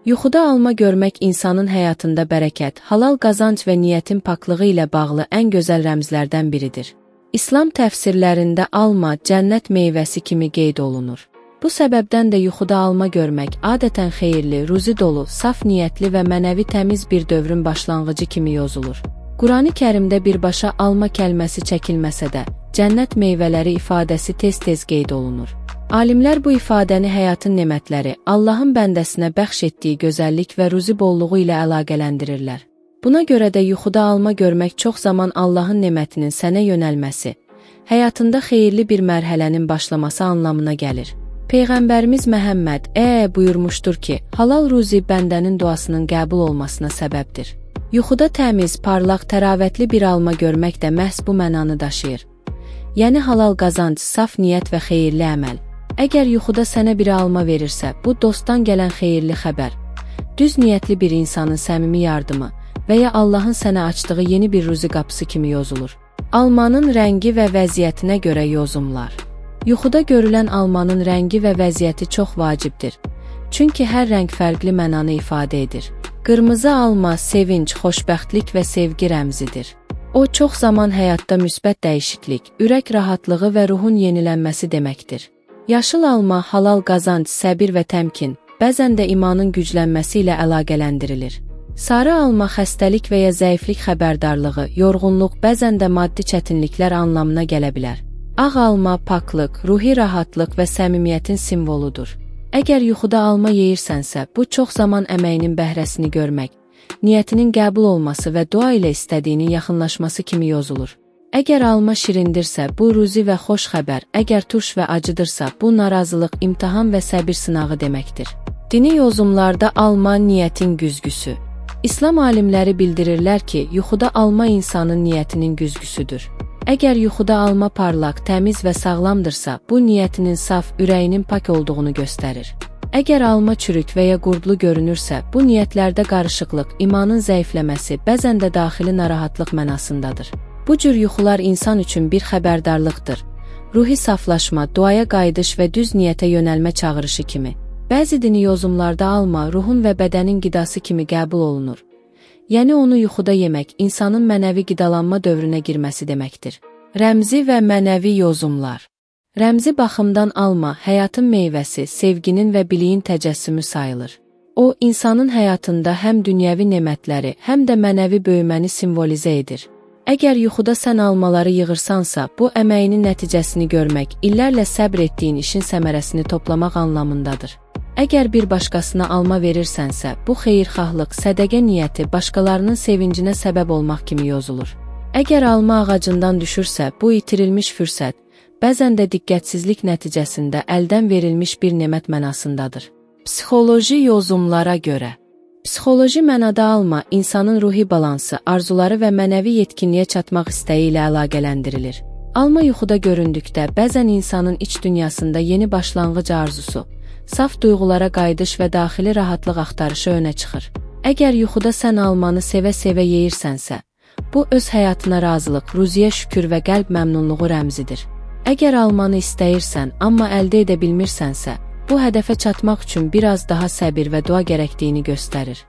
Yuxuda alma görmək insanın həyatında bərəkət, halal qazanc və niyyətin paklılığı ilə bağlı ən gözəl rəmzlərdən biridir. İslam təfsirlərində alma cənnət meyvəsi kimi qeyd olunur. Bu səbəbdən də yuxuda alma görmək adətən xeyirli, ruzi dolu, saf niyyətli və mənəvi təmiz bir dövrün başlanğıcı kimi yozulur. Qurani-Kərimdə birbaşa alma kəlməsi çəkilməsə də, cənnət meyvələri ifadəsi tez-tez qeyd olunur. Alimlər bu ifadəni həyatın nemətləri, Allahın bəndəsinə bəxş etdiyi gözəllik və ruzi bolluğu ilə əlaqələndirirlər. Buna görə də yuxuda alma görmək çox zaman Allahın nemətinin sənə yönəlməsi, həyatında xeyirli bir mərhələnin başlaması anlamına gəlir. Peyğəmbərimiz Məhəmməd buyurmuşdur ki, halal ruzi bəndənin duasının qəbul olmasına səbəbdir. Yuxuda təmiz, parlaq, təravətli bir alma görmək də məhz bu mənanı daşıyır. Yəni halal qazanc, saf niyyət və xeyirli əməl. Əgər yuxuda sənə biri alma verirsə, bu dostdan gələn xeyirli xəbər, düz niyyətli bir insanın səmimi yardımı və ya Allahın sənə açdığı yeni bir ruzi qapısı kimi yozulur. Almanın rəngi və vəziyyətinə görə yozumlar. Yuxuda görülən almanın rəngi və vəziyyəti çox vacibdir. Çünki hər rəng fərqli mənanı ifadə edir. Qırmızı alma sevinc, xoşbəxtlik və sevgi rəmzidir. O, çox zaman həyatda müsbət dəyişiklik, ürək rahatlığı və ruhun yenilənməsi deməkdir. Yaşıl alma halal qazanc, səbir və təmkin, bəzən də imanın güclənməsi ilə əlaqələndirilir. Sarı alma xəstəlik və ya zəiflik xəbərdarlığı, yorğunluq, bəzən də maddi çətinliklər anlamına gələ bilər. Ağ alma paklıq, ruhi rahatlıq və səmimiyyətin simvoludur. Əgər yuxuda alma yeyirsənsə, bu çox zaman əməyinin bəhrəsini görmək, niyyətinin qəbul olması və dua ilə istədiyinin yaxınlaşması kimi yozulur. Əgər alma şirindirsə, bu ruzi və xoş xəbər, əgər turş və acıdırsa, bu narazılıq, imtahan və səbir sınağı deməkdir. Dini yozumlarda alma niyyətin güzgüsü. İslam alimləri bildirirlər ki, yuxuda alma insanın niyyətinin güzgüsüdür. Əgər yuxuda alma parlaq, təmiz və sağlamdırsa, bu niyyətinin saf, ürəyinin pak olduğunu göstərir. Əgər alma çürük və ya qurdlu görünürsə, bu niyyətlərdə qarışıqlıq, imanın zəifləməsi, bəzən də daxili narahatlıq mənasındadır. Bu cür yuxular insan üçün bir xəbərdarlıqdır. Ruhi saflaşma, duaya qayıdış və düz niyyətə yönəlmə çağırışı kimi. Bəzi dini yozumlarda alma, ruhun və bədənin qidası kimi qəbul olunur. Yəni onu yuxuda yemək, insanın mənəvi qidalanma dövrünə girməsi deməkdir. Rəmzi və mənəvi yozumlar. Rəmzi baxımdan alma, həyatın meyvəsi, sevginin və biliyin təcəssümü sayılır. O, insanın həyatında həm dünyəvi nemətləri, həm də mənəvi böyüməni simvolizə edir. Əgər yuxuda sən almaları yığırsansa, bu əməyinin nəticəsini görmək, illərlə səbr etdiyin işin səmərəsini toplamaq anlamındadır. Əgər bir başqasına alma verirsənsə, bu xeyirxahlıq, sədəqə niyyəti başqalarının sevincinə səbəb olmaq kimi yozulur. Əgər alma ağacından düşürsə, bu itirilmiş fürsət, bəzən də diqqətsizlik nəticəsində əldən verilmiş bir nemət mənasındadır. Psixoloji yozumlara görə. Psixoloji mənada alma, insanın ruhi balansı, arzuları və mənəvi yetkinliyə çatmaq istəyi ilə əlaqələndirilir. Alma yuxuda göründükdə, bəzən insanın iç dünyasında yeni başlanğıc arzusu, saf duyğulara qayıdış və daxili rahatlıq axtarışı önə çıxır. Əgər yuxuda sən almanı sevə-sevə yeyirsənsə, bu öz həyatına razılıq, ruziyə şükür və qəlb məmnunluğu rəmzidir. Əgər almanı istəyirsən, amma əldə edə bilmirsənsə, bu hədəfə çatmaq üçün biraz daha səbir və dua gərəkdiyini göstərir.